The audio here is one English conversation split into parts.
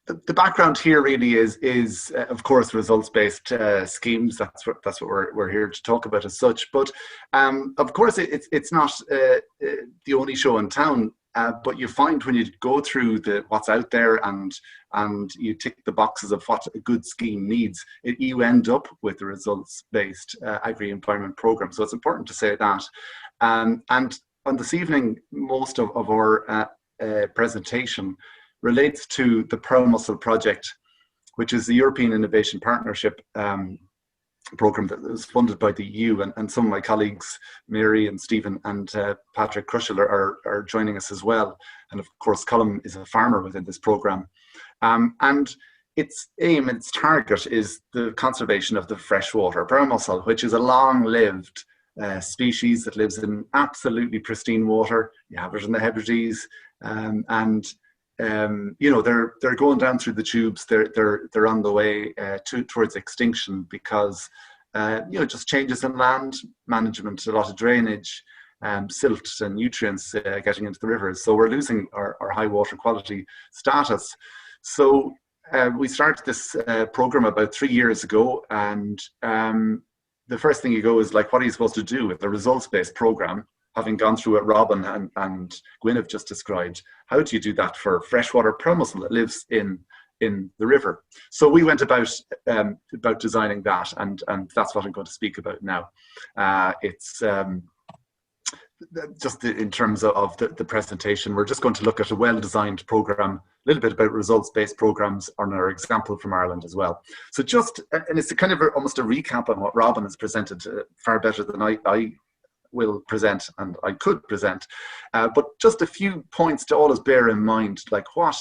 the background here really is of course results-based schemes. That's what we're here to talk about as such. But of course it's not the only show in town. But you find when you go through what's out there and you tick the boxes of what a good scheme needs, you end up with the results-based agri-environment program. So it's important to say that. And on this evening, most of our presentation relates to the Pearl Mussel Project, which is the European Innovation Partnership program that was funded by the EU, and some of my colleagues, Mary and Stephen and Patrick Crushel are joining us as well. And of course, Colm is a farmer within this program. And its aim, its target is the conservation of the freshwater pearl mussel, which is a long-lived species that lives in absolutely pristine water. You have it in the Hebrides, you know, they're going down through the tubes. They're on the way towards extinction because you know, just changes in land management, a lot of drainage, silt and nutrients getting into the rivers. So we're losing our high water quality status. So we started this program about 3 years ago, and the first thing you go is like, what are you supposed to do with the results-based program? Having gone through what Robin and Gwyn have just described, how do you do that for freshwater pearl mussel that lives in the river? So we went about designing that, and that's what I'm going to speak about now. It's just in terms of the presentation, we're just going to look at a well-designed program, a little bit about results-based programs on our example from Ireland as well. So just, and it's kind of almost a recap on what Robin has presented far better than I will present and I could present, but just a few points to always bear in mind, like what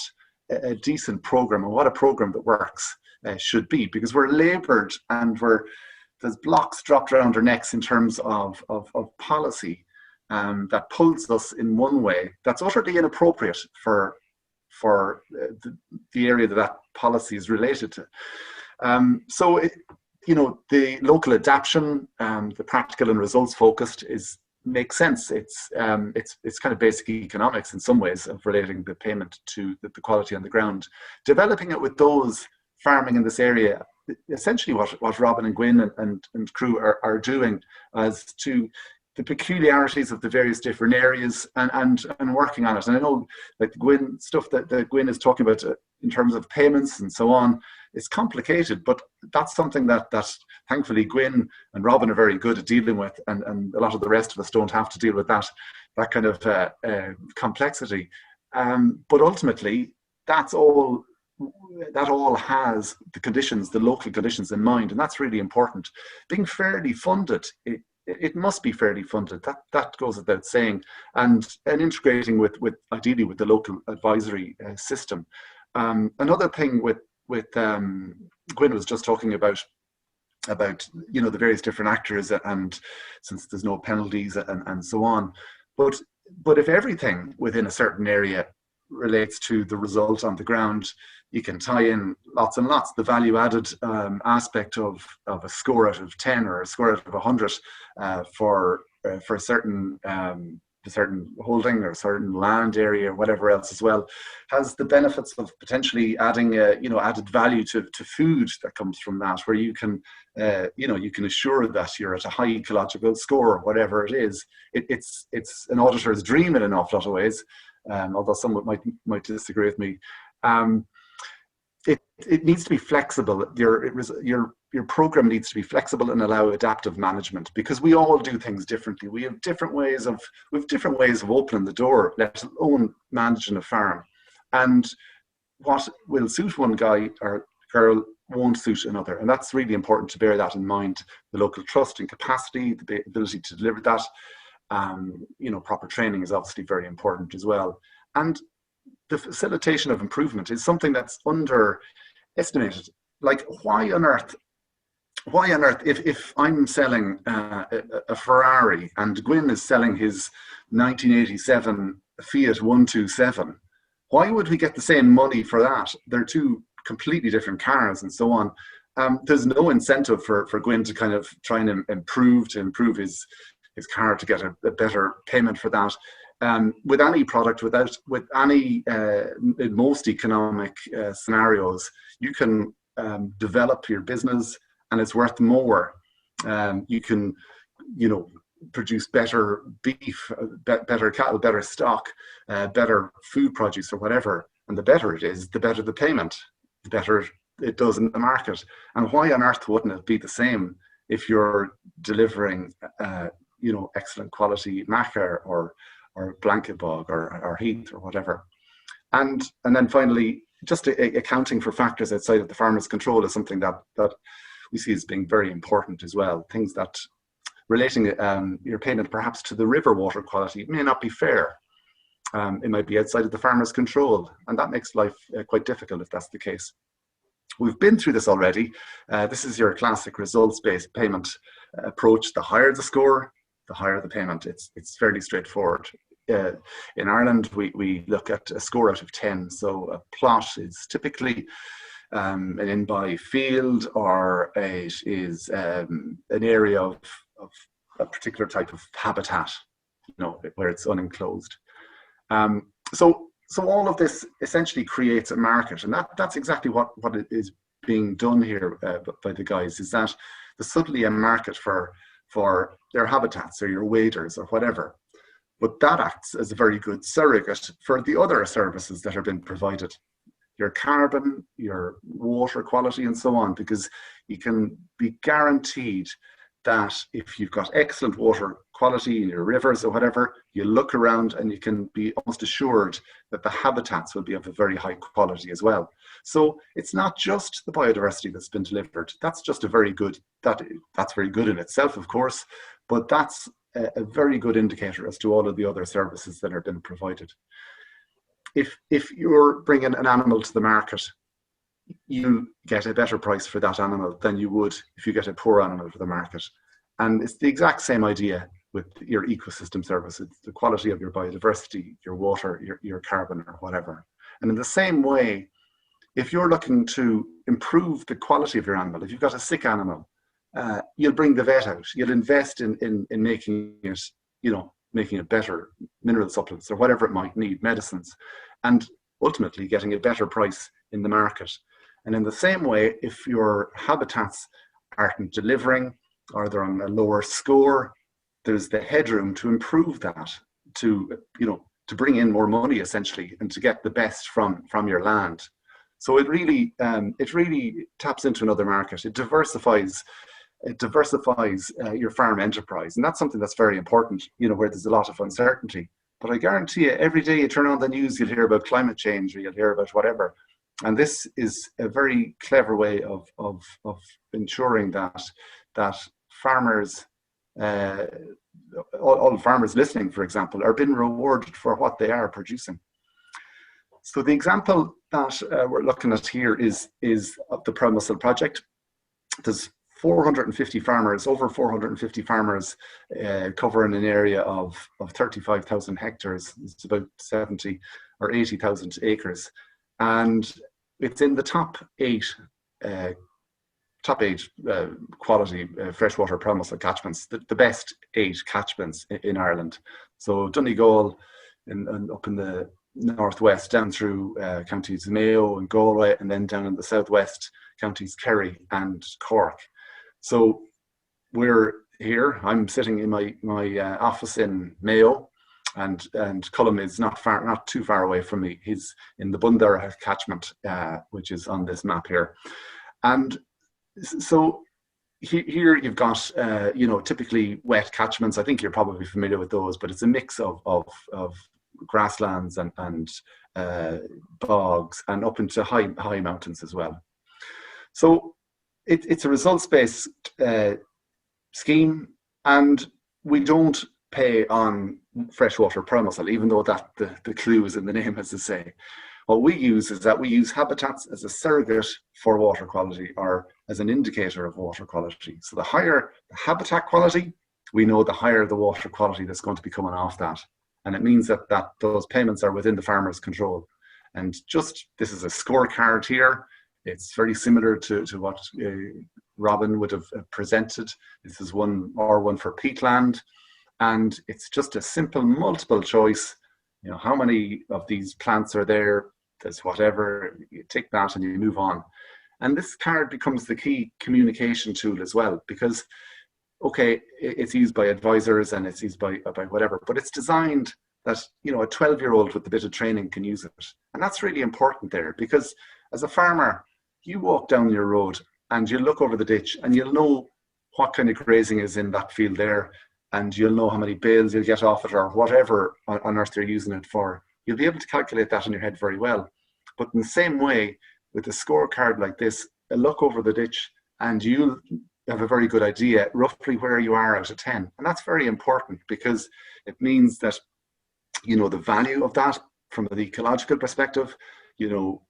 a decent program and what a program that works should be, because we're laboured and there's blocks dropped around our necks in terms of policy that pulls us in one way that's utterly inappropriate for the area that policy is related to. So you know, the local adaptation, the practical and results focused makes sense. It's kind of basic economics in some ways of relating the payment to the quality on the ground. Developing it with those farming in this area, essentially what Robin and Gwyn and crew are doing as to the peculiarities of the various different areas and working on it. And I know like the Gwyn stuff that Gwyn is talking about in terms of payments and so on, it's complicated, but that's something that thankfully Gwyn and Robin are very good at dealing with, and a lot of the rest of us don't have to deal with that kind of complexity. But ultimately, that all has the conditions, the local conditions in mind, and that's really important. Being fairly funded, it must be fairly funded. That goes without saying, and integrating with ideally with the local advisory system. Another thing with Gwyn was just talking about you know, the various different actors, and since there's no penalties and so on, but if everything within a certain area relates to the result on the ground, you can tie in lots and lots. The value added aspect of a score out of 10 or a score out of 100 for a certain holding or a certain land area or whatever else as well, has the benefits of potentially adding you know, added value to food that comes from that, where you can you know, you can assure that you're at a high ecological score, whatever it is. It's an auditor's dream in an awful lot of ways, although some might disagree with me. It needs to be flexible. Your program needs to be flexible and allow adaptive management, because we all do things differently. We have different ways of opening the door, let alone managing a farm. And what will suit one guy or girl won't suit another. And that's really important to bear that in mind. The local trust and capacity, the ability to deliver that, you know, proper training is obviously very important as well. And the facilitation of improvement is something that's underestimated. Like, why on earth, if I'm selling a Ferrari and Gwyn is selling his 1987 Fiat 127, why would we get the same money for that? They're two completely different cars and so on. There's no incentive for Gwyn to kind of try and improve his car to get a better payment for that. With any product, with any in most economic scenarios, you can develop your business, and it's worth more. You can, produce better beef, better cattle, better stock, better food produce or whatever. And the better it is, the better the payment, the better it does in the market. And why on earth wouldn't it be the same if you're delivering, excellent quality maca or blanket bog or heath or whatever. And then finally, just accounting for factors outside of the farmer's control is something that we see as being very important as well. Things that relating your payment perhaps to the river water quality may not be fair. It might be outside of the farmer's control, and that makes life quite difficult if that's the case. We've been through this already. This is your classic results-based payment approach. The higher the score, the higher the payment. It's fairly straightforward. In Ireland, we look at a score out of 10. So a plot is typically an in-by field, or it is an area of a particular type of habitat, where it's unenclosed. So all of this essentially creates a market, and that's exactly what it is being done here by the guys, is that there's suddenly a market for their habitats or your waders or whatever. But that acts as a very good surrogate for the other services that are being provided, your carbon, your water quality, and so on, because you can be guaranteed that if you've got excellent water quality in your rivers or whatever, you look around and you can be almost assured that the habitats will be of a very high quality as well. So it's not just the biodiversity that's been delivered. That's just that's very good in itself, of course, but that's a very good indicator as to all of the other services that are being provided. If you're bringing an animal to the market, you get a better price for that animal than you would if you get a poor animal to the market. And it's the exact same idea with your ecosystem services, the quality of your biodiversity, your water, your carbon, or whatever. And in the same way, if you're looking to improve the quality of your animal, if you've got a sick animal, you'll bring the vet out. You'll invest in making it better, mineral supplements or whatever it might need, medicines, and ultimately getting a better price in the market. And in the same way, if your habitats aren't delivering or they're on a lower score, there's the headroom to improve that, to bring in more money essentially, and to get the best from your land. So it really taps into another market. It diversifies your farm enterprise, and that's something that's very important. Where there's a lot of uncertainty. But I guarantee you, every day you turn on the news, you'll hear about climate change, or you'll hear about whatever. And this is a very clever way of ensuring that farmers, all farmers listening, for example, are being rewarded for what they are producing. So the example that we're looking at here is of the Pearl Mussel Project. There's 450 farmers, over 450 farmers, covering an area of 35,000 hectares. It's about 70 or 80,000 acres. And it's in the top eight quality freshwater Pearl Mussel catchments, the best 8 catchments in Ireland. So Donegal and up in the northwest, down through counties Mayo and Galway, and then down in the southwest, counties Kerry and Cork. So we're here. I'm sitting in my office in Mayo, and Colm is not too far away from me. He's in the Bundar catchment, which is on this map here. And so here you've got typically wet catchments. I think you're probably familiar with those, but it's a mix of grasslands and bogs, and up into high mountains as well. So it's a results-based scheme, and we don't pay on freshwater Pearl Mussel, even though that the clue is in the name, as to say. What we use is that we use habitats as a surrogate for water quality, or as an indicator of water quality. So the higher the habitat quality, we know the higher the water quality that's going to be coming off that. And it means that those payments are within the farmer's control. And this is a scorecard here. It's very similar to what Robin would have presented. This is one for peatland. And it's just a simple multiple choice. You know, how many of these plants are there? There's whatever, you tick that and you move on. And this card becomes the key communication tool as well, because, okay, it's used by advisors and it's used by whatever, but it's designed that, you know, a 12-year-old with a bit of training can use it. And that's really important there, because as a farmer, you walk down your road and you look over the ditch and you'll know what kind of grazing is in that field there, and you'll know how many bales you'll get off it or whatever on earth they're using it for. You'll be able to calculate that in your head very well. But in the same way, with a scorecard like this, a look over the ditch and you'll have a very good idea roughly where you are out of 10. And that's very important, because it means that, you know, the value of that from the ecological perspective, you know,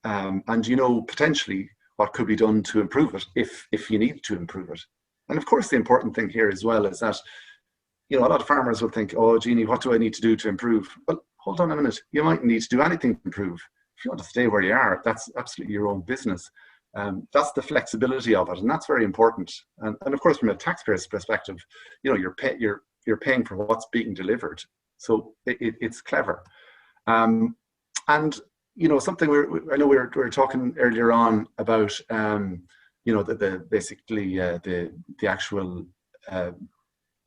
and you know potentially what could be done to improve it if you need to improve it. And of course, the important thing here as well is that, you know, a lot of farmers will think, oh, Jeannie, what do I need to do to improve? Well, hold on a minute. You mightn't need to do anything to improve. If you want to stay where you are, that's absolutely your own business. That's the flexibility of it, and that's very important. And of course, from a taxpayer's perspective, you know, you're paying for what's being delivered, so it's clever. And you know, something I know we were talking earlier on about, you know, basically the actual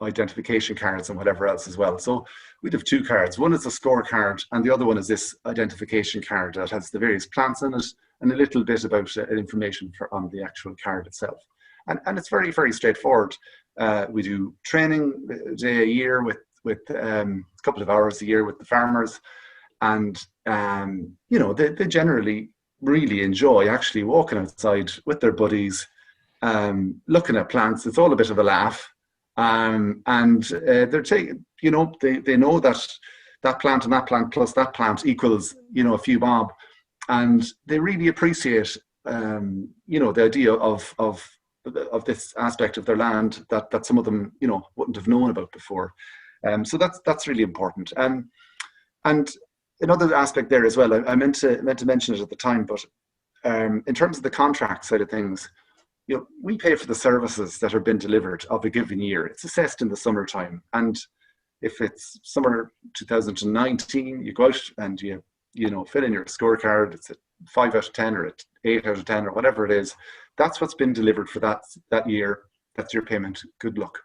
identification cards and whatever else as well. So we'd have two cards. One is a scorecard, and the other one is this identification card that has the various plants in it and a little bit about information on the actual card itself. And it's very, very straightforward. We do training a day a year with a couple of hours a year with the farmers, and you know, they generally really enjoy actually walking outside with their buddies, looking at plants. It's all a bit of a laugh. And they're taking, you know, they know that that plant and that plant plus that plant equals, you know, a few bob, and they really appreciate, you know, the idea of this aspect of their land that some of them, you know, wouldn't have known about before. So that's really important. And another aspect there as well, I meant to mention it at the time, but in terms of the contract side of things, you know, we pay for the services that have been delivered of a given year. It's assessed in the summertime. And if it's summer 2019, you go out and you know, fill in your scorecard. It's a 5 out of 10 or an 8 out of 10 or whatever it is. That's what's been delivered for that year. That's your payment. Good luck.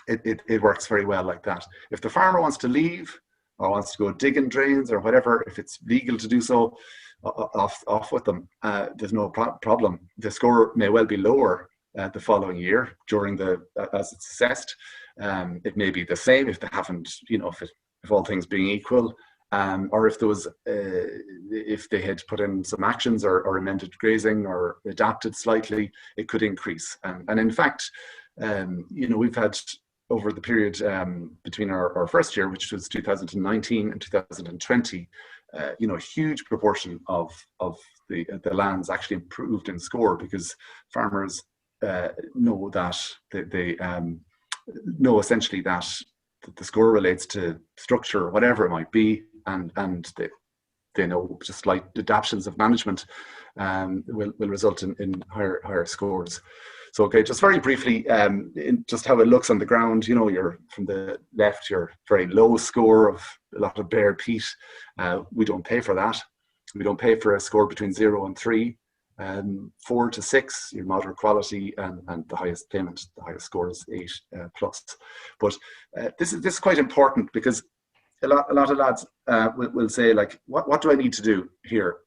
It works very well like that. If the farmer wants to leave or wants to go digging drains or whatever, if it's legal to do so, off with them. There's no problem. The score may well be lower the following year during as it's assessed. It may be the same if they haven't, you know, if all things being equal, or if there was if they had put in some actions or amended grazing or adapted slightly, it could increase. And in fact, you know, we've had over the period between our first year, which was 2019 and 2020, you know, a huge proportion of the lands actually improved in score, because farmers know that they know essentially that the score relates to structure or whatever it might be, and they know just slight adaptations of management will result in higher scores. So, okay, just very briefly, in just how it looks on the ground, you know, you're from the left, your very low score of a lot of bare peat. We don't pay for that. We don't pay for a score between 0 and 3. 4 to 6, your moderate quality, and the highest payment, the highest score is 8 plus. But this is quite important, because a lot of lads will say, like, what do I need to do here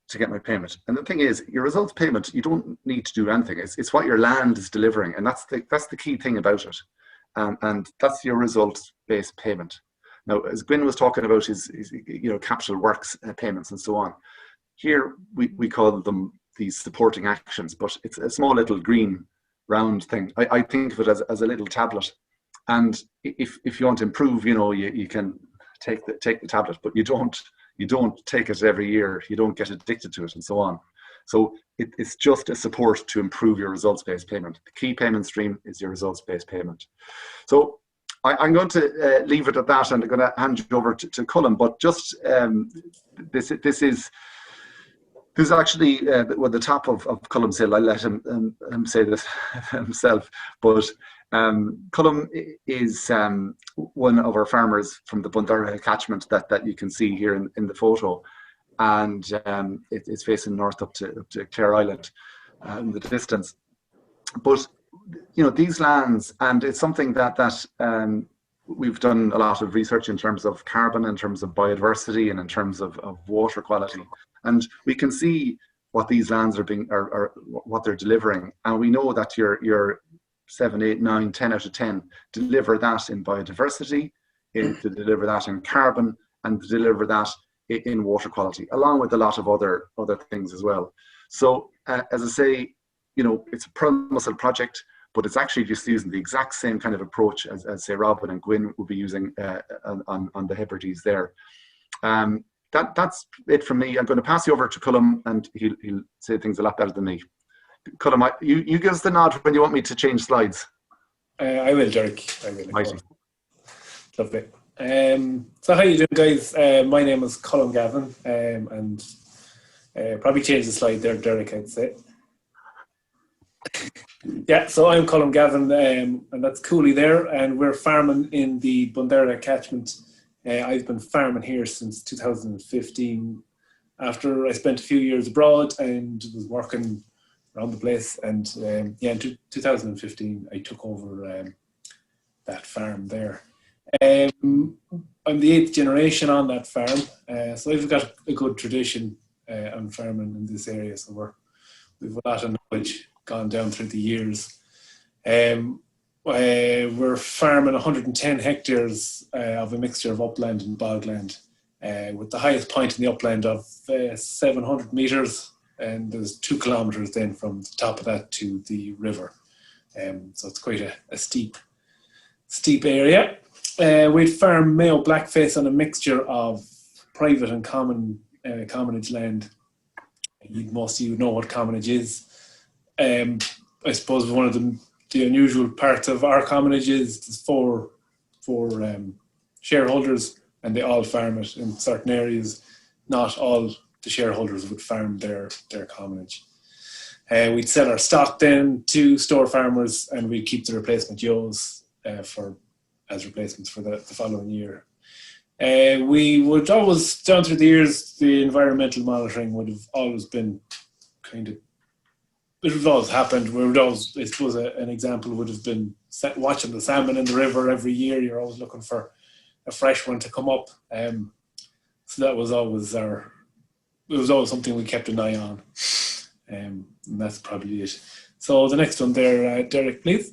to get my payment? And the thing is, your results payment, you don't need to do anything. It's what your land is delivering, and that's the key thing about it. And that's your results-based payment. Now, as Gwyn was talking about his you know, capital works payments and so on, here we call them these supporting actions, but it's a small little green round thing. I think of it as a little tablet, and if you want to improve, you know, you can take the tablet, but you don't take it every year. You don't get addicted to it and so on. So it's just a support to improve your results-based payment. The key payment stream is your results-based payment. So I'm going to leave it at that, and I'm going to hand you over to Colm. But just this is actually the top of Colm's hill. I let him say this himself, but Colm is one of our farmers from the Bundoora catchment that you can see here in the photo, and it's facing north up to Clare Island in the distance. But these lands, and it's something that we've done a lot of research in terms of carbon, in terms of biodiversity, and in terms of water quality, and we can see what these lands are what they're delivering, and we know that your 7, 8, 9, 10 out of 10 deliver that in biodiversity, to deliver that in carbon, and to deliver that in water quality, along with a lot of other things as well. So as I say, it's a Pearl Mussel project, but it's actually just using the exact same kind of approach as say Robin and Gwyn will be using on the Hebrides there. That's it from me. I'm going to pass you over to Colm, and he'll say things a lot better than me. Colm, you give us the nod when you want me to change slides. I will, Derek. I will. Mighty. Lovely. So how you doing, guys? My name is Colm Gavin, and probably change the slide there, Derek, I'd say. Yeah, so I'm Colm Gavin, and that's Cooley there, and we're farming in the Bundoora catchment. I've been farming here since 2015, after I spent a few years abroad and was working around the place, and in 2015 I took over that farm there. I'm the 8th generation on that farm, so I've got a good tradition on farming in this area, so we've a lot of knowledge gone down through the years. We're farming 110 hectares of a mixture of upland and bogland, with the highest point in the upland of 700 metres, and there's 2 kilometres then from the top of that to the river. So it's quite a steep area. We'd farm Mayo blackface on a mixture of private and commonage land. Most of you know what commonage is. I suppose one of the unusual parts of our commonage is there's four shareholders, and they all farm it in certain areas. Not all the shareholders would farm their commonage. We'd sell our stock then to store farmers, and we'd keep the replacement ewes as replacements for the following year. We would always, down through the years, the environmental monitoring would have always been it would have always happened. We would always, I suppose an example would have been watching the salmon in the river every year. You're always looking for a fresh one to come up. So that was always something we kept an eye on. And that's probably it. So the next one there, Derek, please.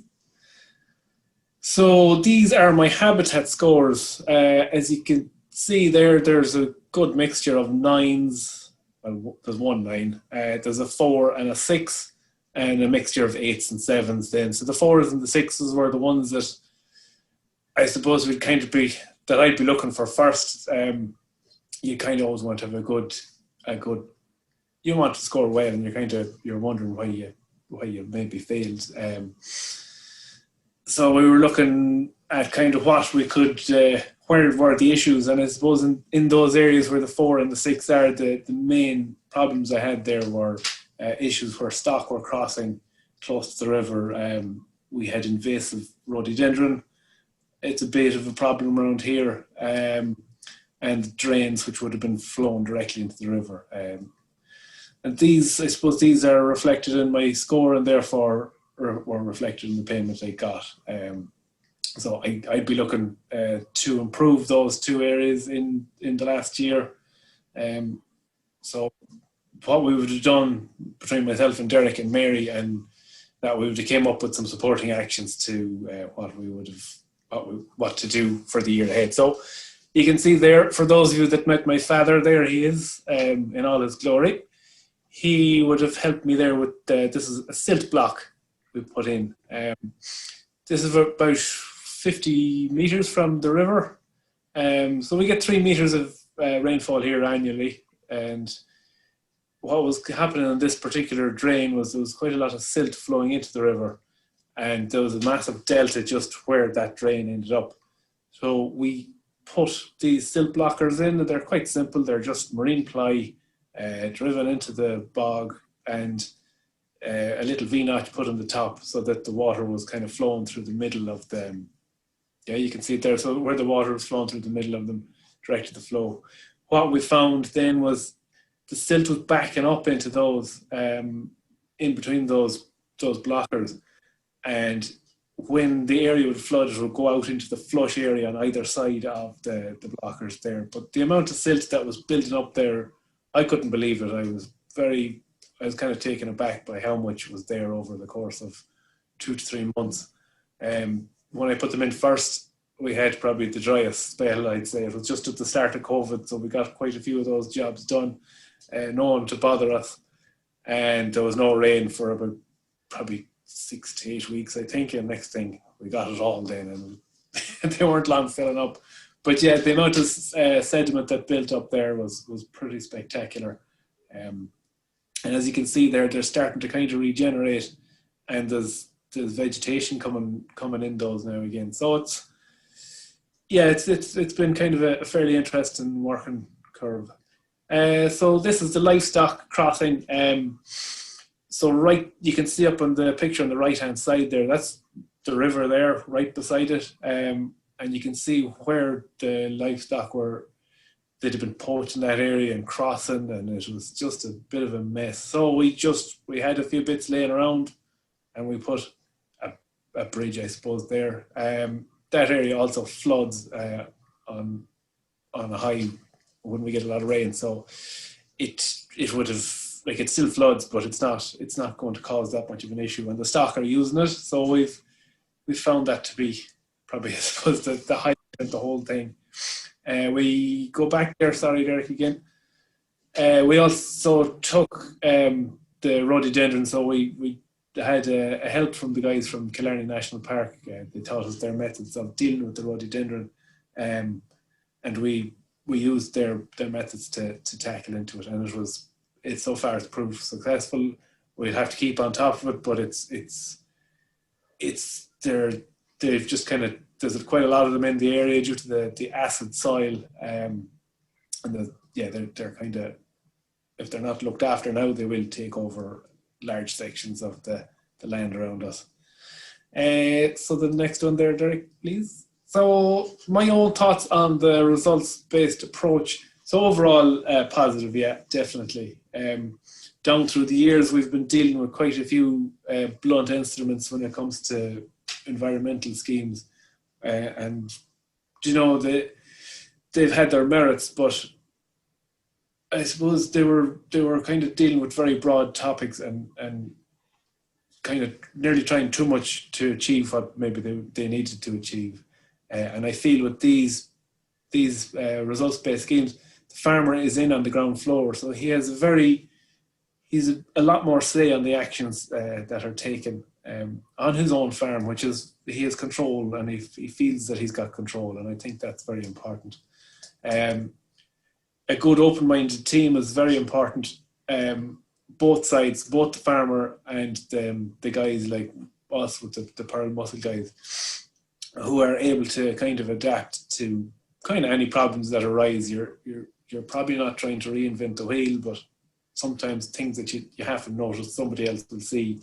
So these are my habitat scores. As you can see there's a good mixture of 9s. Well, there's 1 9. There's a 4 and a 6. And a mixture of 8s and 7s then. So the 4s and the 6s were the ones that I suppose would kind of be, that I'd be looking for first. You kind of always want to have a good, you want to score well, and you're wondering why you maybe failed. So we were looking at kind of what we could, where were the issues, and I suppose in those areas where the 4 and the 6 are, the main problems I had there were issues where stock were crossing close to the river. We had invasive rhododendron. It's a bit of a problem around here, and drains which would have been flown directly into the river. And these, I suppose, these are reflected in my score, and therefore were reflected in the payment I got. So I'd be looking to improve those 2 areas in the last year. So what we would have done between myself and Derek and Mary, and that we would have came up with some supporting actions to what to do for the year ahead. So you can see there, for those of you that met my father, there he is in all his glory. He would have helped me there with, this is a silt block we put in. This is about 50 metres from the river. So we get 3 metres of rainfall here annually, and what was happening on this particular drain was there was quite a lot of silt flowing into the river, and there was a massive delta just where that drain ended up. So we put these silt blockers in, and they're quite simple. They're just marine ply driven into the bog, and a little V-notch put on the top so that the water was kind of flowing through the middle of them. Yeah, you can see it there. So where the water was flowing through the middle of them, directed the flow. What we found then was the silt was backing up into those, in between those blockers. And when the area would flood, it would go out into the flush area on either side of the blockers there. But the amount of silt that was building up there, I couldn't believe it. I was kind of taken aback by how much was there over the course of 2 to 3 months. When I put them in first, we had probably the driest spell, I'd say. It was just at the start of COVID, so we got quite a few of those jobs done. No one to bother us. And there was no rain for about probably 6 to 8 weeks, I think. And next thing, we got it all then. And they weren't long filling up. But yeah, the amount of sediment that built up there was pretty spectacular. And as you can see there, they're starting to kind of regenerate. And there's vegetation coming in those now again. So it's been kind of a fairly interesting working curve. So this is the livestock crossing. So you can see up on the picture on the right hand side there, that's the river there right beside it. And you can see where the livestock they'd have been poached in that area and crossing, and it was just a bit of a mess. So we had a few bits laying around, and we put a bridge, I suppose, there. That area also floods on a high when we get a lot of rain. So it would have, like, it still floods, but it's not going to cause that much of an issue. And the stock are using it, so we've found that to be probably, I suppose, the highlight of the whole thing. We go back there. Sorry, Derek, again. We also took the rhododendron, so we had a help from the guys from Killarney National Park. They taught us their methods of dealing with the rhododendron, and we used their methods to tackle into it, and it's so far it's proved successful. We'll have to keep on top of it, but they've just kind of, there's quite a lot of them in the area due to the acid soil, and they're kind of, if they're not looked after now, they will take over large sections of the land around us. So the next one there, Derek, please. So my own thoughts on the results-based approach. So overall, positive, yeah, definitely. Down through the years, we've been dealing with quite a few blunt instruments when it comes to environmental schemes. And, you know, they've had their merits, but I suppose they were kind of dealing with very broad topics and kind of nearly trying too much to achieve what maybe they needed to achieve. And I feel with these results-based schemes, the farmer is in on the ground floor, so he's a lot more say on the actions that are taken on his own farm, which is, he has control, and he feels that he's got control, and I think that's very important. A good open-minded team is very important. Both sides, both the farmer and the guys like us with the Pearl Mussel guys, who are able to kind of adapt to kind of any problems that arise. You're probably not trying to reinvent the wheel, but sometimes things that you haven't noticed, somebody else will see.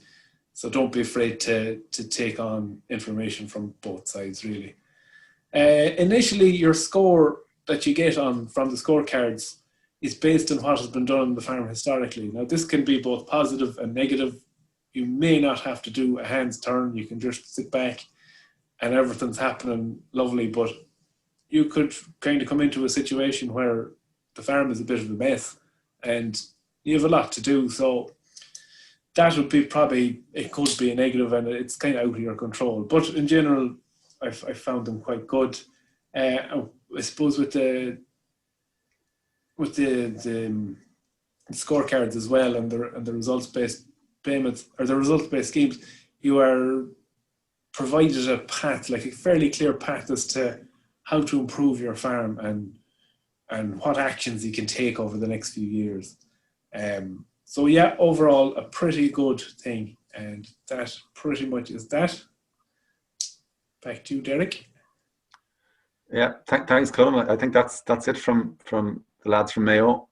So don't be afraid to take on information from both sides, really. Initially, your score that you get from the scorecards is based on what has been done on the farm historically. Now, this can be both positive and negative. You may not have to do a hand's turn. You can just sit back and everything's happening lovely, but you could kind of come into a situation where the farm is a bit of a mess and you have a lot to do. So that would be probably, it could be a negative, and it's kind of out of your control. But in general, I found them quite good. I suppose with the scorecards as well, and the results-based payments, or the results-based schemes, you are provided a path, like a fairly clear path as to how to improve your farm and what actions you can take over the next few years. So yeah, overall a pretty good thing, and that pretty much is that. Back to you, Derek. Yeah, thanks, Colm. I think that's it from the lads from Mayo.